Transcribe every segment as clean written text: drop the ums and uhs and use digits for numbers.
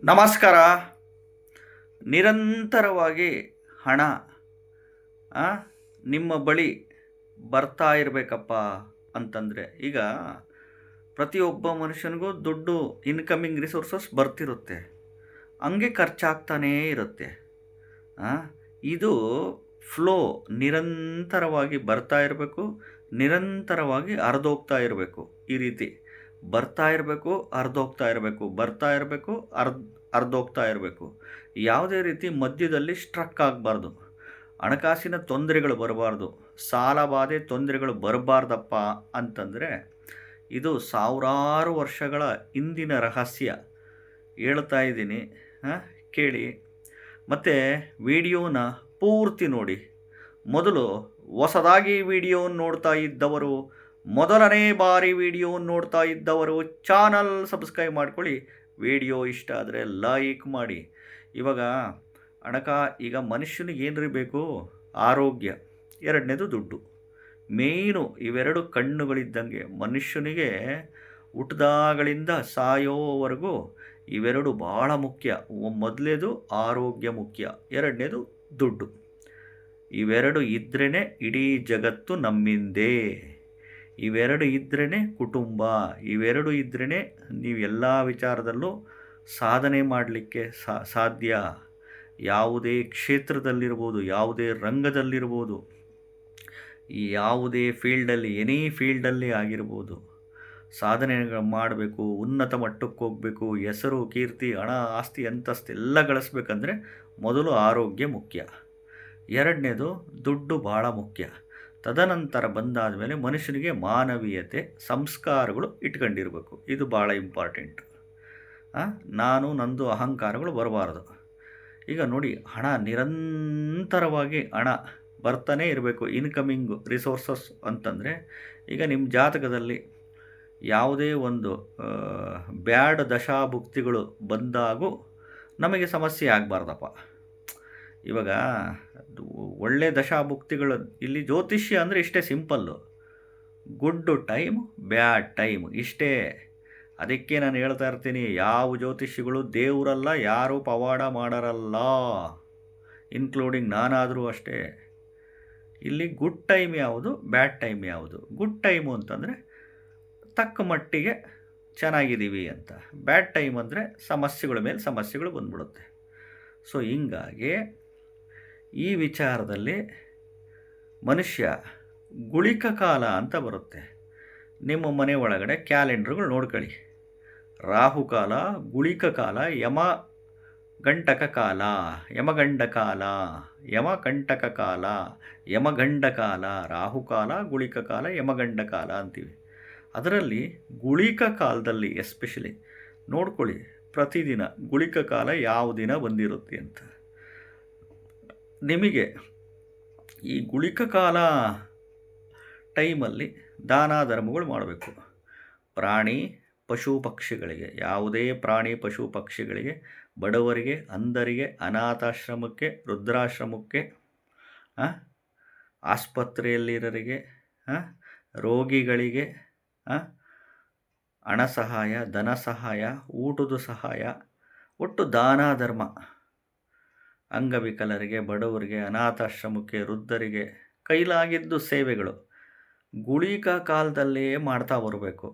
ನಮಸ್ಕಾರ. ನಿರಂತರವಾಗಿ ಹಣ ಆ, ನಿಮ್ಮ ಬಳಿ ಬರ್ತಾ ಇರಬೇಕಪ್ಪ ಅಂತಂದರೆ, ಈಗ ಪ್ರತಿಯೊಬ್ಬ ಮನುಷ್ಯನಿಗೂ ದುಡ್ಡು ಇನ್ಕಮಿಂಗ್ ರಿಸೋರ್ಸಸ್ ಬರ್ತಿರುತ್ತೆ, ಹಂಗೆ ಖರ್ಚಾಗ್ತಾನೇ ಇರುತ್ತೆ. ಆ, ಇದು ಫ್ಲೋ ನಿರಂತರವಾಗಿ ಬರ್ತಾ ಇರಬೇಕು, ನಿರಂತರವಾಗಿ ಹರಿದೋಗ್ತಾ ಇರಬೇಕು. ಈ ರೀತಿ ಬರ್ತಾ ಇರಬೇಕು, ಹರಿದೋಗ್ತಾ ಇರಬೇಕು, ಬರ್ತಾ ಇರಬೇಕು, ಹರಿದೋಗ್ತಾ ಇರಬೇಕು. ಯಾವುದೇ ರೀತಿ ಮಧ್ಯದಲ್ಲಿ ಸ್ಟ್ರಕ್ ಆಗಬಾರ್ದು, ಹಣಕಾಸಿನ ತೊಂದರೆಗಳು ಬರಬಾರ್ದು, ಸಾಲ ಬಾಧೆ ತೊಂದರೆಗಳು ಬರಬಾರ್ದಪ್ಪ ಅಂತಂದರೆ ಇದು ಸಾವಿರಾರು ವರ್ಷಗಳ ಹಿಂದಿನ ರಹಸ್ಯ ಹೇಳ್ತಾ ಇದ್ದೀನಿ. ಕೇಳಿ, ಮತ್ತು ವಿಡಿಯೋನ ಪೂರ್ತಿ ನೋಡಿ. ಮೊದಲು ಹೊಸದಾಗಿ ವಿಡಿಯೋವನ್ನು ನೋಡ್ತಾ ಇದ್ದವರು, ಮೊದಲನೇ ಬಾರಿ ವಿಡಿಯೋವನ್ನು ನೋಡ್ತಾ ಇದ್ದವರು ಚಾನಲ್ ಸಬ್ಸ್ಕ್ರೈಬ್ ಮಾಡ್ಕೊಳ್ಳಿ. ವಿಡಿಯೋ ಇಷ್ಟ ಆದರೆ ಲೈಕ್ ಮಾಡಿ. ಇವಾಗ ಈಗ ಮನುಷ್ಯನಿಗೆ ಏನ್ರಿ ಬೇಕು? ಆರೋಗ್ಯ, ಎರಡನೇದು ದುಡ್ಡು. ಮೇಯ್ನು ಇವೆರಡು ಕಣ್ಣುಗಳಿದ್ದಂಗೆ ಮನುಷ್ಯನಿಗೆ ಹುಟ್ಟಿದಾಗಳಿಂದ ಸಾಯೋವರೆಗೂ ಇವೆರಡು ಭಾಳ ಮುಖ್ಯ. ಮೊದಲೇದು ಆರೋಗ್ಯ ಮುಖ್ಯ, ಎರಡನೇದು ದುಡ್ಡು. ಇವೆರಡು ಇದ್ರೇ ಇಡೀ ಜಗತ್ತು ನಮ್ಮಿಂದೇ. ಇವೆರಡು ಇದ್ರೇ ಕುಟುಂಬ, ಇವೆರಡು ಇದ್ರೇ ನೀವು ಎಲ್ಲ ವಿಚಾರದಲ್ಲೂ ಸಾಧನೆ ಮಾಡಲಿಕ್ಕೆ ಸಾಧ್ಯ. ಯಾವುದೇ ಕ್ಷೇತ್ರದಲ್ಲಿರ್ಬೋದು, ಯಾವುದೇ ರಂಗದಲ್ಲಿರ್ಬೋದು, ಯಾವುದೇ ಫೀಲ್ಡಲ್ಲಿ, ಎನಿ ಫೀಲ್ಡಲ್ಲಿ ಆಗಿರ್ಬೋದು, ಸಾಧನೆಗಳು ಮಾಡಬೇಕು, ಉನ್ನತ ಮಟ್ಟಕ್ಕೆ ಹೋಗಬೇಕು, ಹೆಸರು, ಕೀರ್ತಿ, ಹಣ, ಆಸ್ತಿ, ಅಂತಸ್ತು ಎಲ್ಲ ಗಳಿಸ್ಬೇಕಂದ್ರೆ ಮೊದಲು ಆರೋಗ್ಯ ಮುಖ್ಯ, ಎರಡನೇದು ದುಡ್ಡು ಭಾಳ ಮುಖ್ಯ. ತದನಂತರ ಬಂದಾದ ಮೇಲೆ ಮನುಷ್ಯನಿಗೆ ಮಾನವೀಯತೆ, ಸಂಸ್ಕಾರಗಳು ಇಟ್ಕೊಂಡಿರಬೇಕು. ಇದು ಭಾಳ ಇಂಪಾರ್ಟೆಂಟ್. ನಾನು ನಂದು ಅಹಂಕಾರಗಳು ಬರಬಾರ್ದು. ಈಗ ನೋಡಿ, ಹಣ ನಿರಂತರವಾಗಿ ಹಣ ಬರ್ತಾನೆ ಇರಬೇಕು. ಇನ್ಕಮಿಂಗ್ ರಿಸೋರ್ಸಸ್ ಅಂತಂದರೆ, ಈಗ ನಿಮ್ಮ ಜಾತಕದಲ್ಲಿ ಯಾವುದೇ ಒಂದು ಬ್ಯಾಡ್ ದಶಾಭುಕ್ತಿಗಳು ಬಂದಾಗೂ ನಮಗೆ ಸಮಸ್ಯೆ ಆಗಬಾರ್ದಪ್ಪ. ಇವಾಗ ಒಳ್ಳೆ ದಶಾಭುಕ್ತಿಗಳು, ಇಲ್ಲಿ ಜ್ಯೋತಿಷ್ಯ ಅಂದರೆ ಇಷ್ಟೇ simple. Good time, bad time, ಇಷ್ಟೇ. ಅದಕ್ಕೆ ನಾನು ಹೇಳ್ತಾ ಇರ್ತೀನಿ, ಯಾವ ಜ್ಯೋತಿಷಿಗಳು ದೇವರಲ್ಲ, ಯಾರೂ ಪವಾಡ ಮಾಡರಲ್ಲ, ಇನ್ಕ್ಲೂಡಿಂಗ್ ನಾನಾದರೂ ಅಷ್ಟೇ. ಇಲ್ಲಿ ಗುಡ್ ಟೈಮ್ ಯಾವುದು, ಬ್ಯಾಡ್ ಟೈಮ್ ಯಾವುದು? ಗುಡ್ ಟೈಮು ಅಂತಂದರೆ ತಕ್ಕ ಮಟ್ಟಿಗೆ ಚೆನ್ನಾಗಿದ್ದೀವಿ ಅಂತ. ಬ್ಯಾಡ್ ಟೈಮ್ ಅಂದರೆ ಸಮಸ್ಯೆಗಳ ಮೇಲೆ ಸಮಸ್ಯೆಗಳು ಬಂದ್ಬಿಡುತ್ತೆ. ಸೊ ಹಿಂಗಾಗಿ ಈ ವಿಚಾರದಲ್ಲಿ ಮನುಷ್ಯ ಗುಳಿಕ ಕಾಲ ಅಂತ ಬರುತ್ತೆ. ನಿಮ್ಮ ಮನೆ ಒಳಗಡೆ ಕ್ಯಾಲೆಂಡ್ರುಗಳು ನೋಡ್ಕೊಳ್ಳಿ. ರಾಹುಕಾಲ, ಗುಳಿಕ ಕಾಲ, ಯಮಗಂಟಕ ಕಾಲ, ಯಮಗಂಡ ಕಾಲ, ಯಮಕಂಟಕ ಕಾಲ, ಯಮಗಂಡ ಕಾಲ, ರಾಹುಕಾಲ, ಗುಳಿಕ ಕಾಲ, ಯಮಗಂಡ ಕಾಲ ಅಂತೀವಿ. ಅದರಲ್ಲಿ ಗುಳಿಕ ಕಾಲದಲ್ಲಿ ಎಸ್ಪೆಷಲಿ ನೋಡ್ಕೊಳ್ಳಿ, ಪ್ರತಿದಿನ ಗುಳಿಕ ಕಾಲ ಯಾವ ದಿನ ಬಂದಿರುತ್ತೆ ಅಂತ. ನಿಮಗೆ ಈ ಗುಳಿಕ ಕಾಲ ಟೈಮಲ್ಲಿ ದಾನ ಧರ್ಮಗಳು ಮಾಡಬೇಕು. ಪ್ರಾಣಿ ಪಶು ಪಕ್ಷಿಗಳಿಗೆ, ಯಾವುದೇ ಪ್ರಾಣಿ ಪಶು ಪಕ್ಷಿಗಳಿಗೆ, ಬಡವರಿಗೆ, ಅಂಧರಿಗೆ, ಅನಾಥಾಶ್ರಮಕ್ಕೆ, ವೃದ್ಧಾಶ್ರಮಕ್ಕೆ, ಆಸ್ಪತ್ರೆಯಲ್ಲಿರೋರಿಗೆ, ರೋಗಿಗಳಿಗೆ ಹಣ ಸಹಾಯ, ಧನ ಸಹಾಯ, ಊಟದ ಸಹಾಯ, ಒಟ್ಟು ದಾನ ಧರ್ಮ. ಅಂಗವಿಕಲರಿಗೆ, ಬಡವರಿಗೆ, ಅನಾಥಾಶ್ರಮಕ್ಕೆ, ವೃದ್ಧರಿಗೆ ಕೈಲಾಗಿದ್ದು ಸೇವೆಗಳು ಗುಳಿಕ ಕಾಲದಲ್ಲೇ ಮಾಡ್ತಾ ಬರಬೇಕು.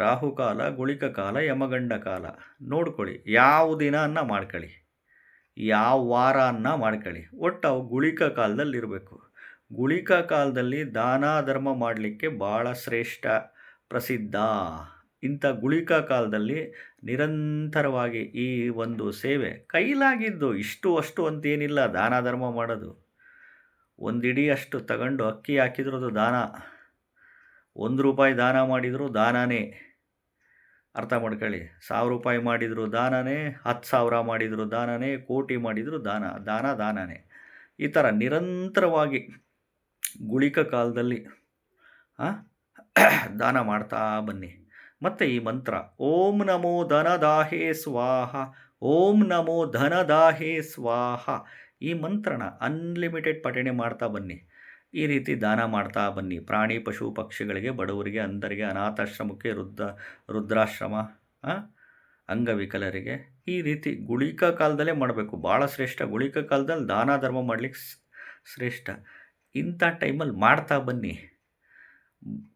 ರಾಹುಕಾಲ, ಗುಳಿಕ ಕಾಲ, ಯಮಗಂಡ ಕಾಲ ನೋಡ್ಕೊಳ್ಳಿ. ಯಾವ ದಿನ ಅನ್ನ ಮಾಡ್ಕೊಳ್ಳಿ, ಯಾವ ವಾರ ಅನ್ನ ಮಾಡ್ಕೊಳ್ಳಿ, ಒಟ್ಟು ಅವು ಗುಳಿಕ ಕಾಲದಲ್ಲಿರಬೇಕು. ಗುಳಿಕ ಕಾಲದಲ್ಲಿ ದಾನ ಧರ್ಮ ಮಾಡಲಿಕ್ಕೆ ಭಾಳ ಶ್ರೇಷ್ಠ, ಪ್ರಸಿದ್ಧ. ಇಂಥ ಗುಳಿಕ ಕಾಲದಲ್ಲಿ ನಿರಂತರವಾಗಿ ಈ ಒಂದು ಸೇವೆ ಕೈಲಾಗಿದ್ದು, ಇಷ್ಟು ಅಷ್ಟು ಅಂತೇನಿಲ್ಲ ದಾನ ಧರ್ಮ ಮಾಡೋದು. ಒಂದಿಡೀ ಅಷ್ಟು ತಗೊಂಡು ಅಕ್ಕಿ ಹಾಕಿದ್ರದು ದಾನ, 1 ರೂಪಾಯಿ ದಾನ ಮಾಡಿದರೂ ದಾನನೇ. ಅರ್ಥ ಮಾಡ್ಕೊಳ್ಳಿ. 1000 ರೂಪಾಯಿ ಮಾಡಿದರೂ ದಾನನೇ, 10,000 ಮಾಡಿದರೂ ದಾನನೇ, ಕೋಟಿ ಮಾಡಿದರೂ ದಾನನೇ. ಈ ಥರ ನಿರಂತರವಾಗಿ ಗುಳಿಕ ಕಾಲದಲ್ಲಿ ದಾನ ಮಾಡ್ತಾ ಬನ್ನಿ. ಮತ್ತು ಈ ಮಂತ್ರ ಓಂ ನಮೋ ಧನದಾಹೇ ಸ್ವಾಹ, ಓಂ ನಮೋ ಧನದಾಹೇ ಸ್ವಾಹ, ಈ ಮಂತ್ರನ ಅನ್ಲಿಮಿಟೆಡ್ ಪಠಣೆ ಮಾಡ್ತಾ ಬನ್ನಿ. ಈ ರೀತಿ ದಾನ ಮಾಡ್ತಾ ಬನ್ನಿ. ಪ್ರಾಣಿ ಪಶು ಪಕ್ಷಿಗಳಿಗೆ, ಬಡವರಿಗೆ, ಅಂಧರಿಗೆ, ಅನಾಥಾಶ್ರಮಕ್ಕೆ, ವೃದ್ಧಾಶ್ರಮ, ಅಂಗವಿಕಲರಿಗೆ ಈ ರೀತಿ ಗುಳಿಕ ಕಾಲದಲ್ಲೇ ಮಾಡಬೇಕು. ಭಾಳ ಶ್ರೇಷ್ಠ. ಗುಳಿಕ ಕಾಲದಲ್ಲಿ ದಾನ ಧರ್ಮ ಮಾಡ್ಲಿಕ್ಕೆ ಶ್ರೇಷ್ಠ. ಇಂಥ ಟೈಮಲ್ಲಿ ಮಾಡ್ತಾ ಬನ್ನಿ.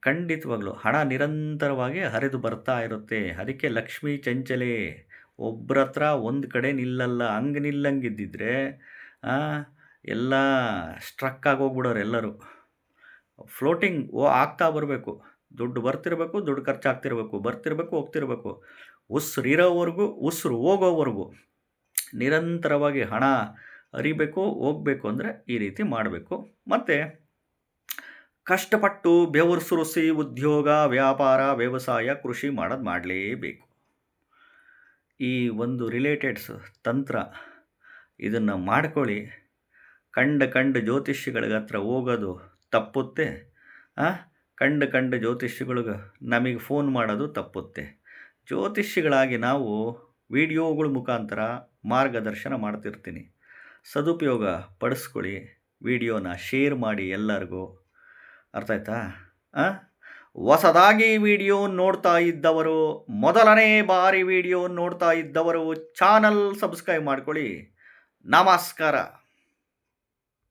ಖಂಡಿತವಾಗ್ಲೂ ಹಣ ನಿರಂತರವಾಗಿ ಹರಿದು ಬರ್ತಾ ಇರುತ್ತೆ. ಅದಕ್ಕೆ ಲಕ್ಷ್ಮೀ ಚಂಚಲೆ. ಒಬ್ರ ಹತ್ರ ಒಂದು ಕಡೆ ನಿಲ್ಲಲ್ಲ. ಹಂಗೆ ನಿಲ್ಲಂಗಿದ್ದಿದ್ರೆ ಎಲ್ಲ ಸ್ಟ್ರಕ್ ಆಗೋಗ್ಬಿಡೋರು ಎಲ್ಲರೂ. ಫ್ಲೋಟಿಂಗ್ ಆಗ್ತಾ ಬರಬೇಕು. ದುಡ್ಡು ಬರ್ತಿರಬೇಕು, ದುಡ್ಡು ಖರ್ಚಾಗ್ತಿರ್ಬೇಕು, ಬರ್ತಿರಬೇಕು, ಹೋಗ್ತಿರ್ಬೇಕು. ಉಸಿರಿರೋವರೆಗೂ, ಉಸಿರು ಹೋಗೋವರೆಗೂ ನಿರಂತರವಾಗಿ ಹಣ ಹರಿಬೇಕು, ಹೋಗಬೇಕು ಅಂದರೆ ಈ ರೀತಿ ಮಾಡಬೇಕು. ಮತ್ತು ಕಷ್ಟಪಟ್ಟು ಬೆವರು ಸುರಿಸಿ ಉದ್ಯೋಗ, ವ್ಯಾಪಾರ, ವ್ಯವಸಾಯ, ಕೃಷಿ ಮಾಡೋದು ಮಾಡಲೇಬೇಕು. ಈ ಒಂದು ರಿಲೇಟೆಡ್ಸ್ ತಂತ್ರ ಇದನ್ನು ಮಾಡ್ಕೊಳ್ಳಿ. ಕಂಡ ಜ್ಯೋತಿಷಿಗಳಿಗೆ ಹತ್ರ ಹೋಗೋದು ತಪ್ಪುತ್ತೆ. ಕಂಡ ಜ್ಯೋತಿಷಿಗಳಿಗೆ ನಮಗೆ ಫೋನ್ ಮಾಡೋದು ತಪ್ಪುತ್ತೆ. ಜ್ಯೋತಿಷಿಗಳಾಗಿ ನಾವು ವಿಡಿಯೋಗಳ ಮುಖಾಂತರ ಮಾರ್ಗದರ್ಶನ ಮಾಡ್ತಿರ್ತೀನಿ. ಸದುಪಯೋಗ ಪಡಿಸ್ಕೊಳ್ಳಿ. ವಿಡಿಯೋನ ಶೇರ್ ಮಾಡಿ ಎಲ್ಲರಿಗೂ. ಅರ್ಥ ಆಯ್ತಾ? ಹೊಸದಾಗಿ ವಿಡಿಯೋ ನೋಡ್ತಾ ಇದ್ದವರು, ಮೊದಲನೇ ಬಾರಿ ವಿಡಿಯೋ ನೋಡ್ತಾ ಇದ್ದವರು ಚಾನಲ್ ಸಬ್ಸ್ಕ್ರೈಬ್ ಮಾಡ್ಕೊಳ್ಳಿ. ನಮಸ್ಕಾರ.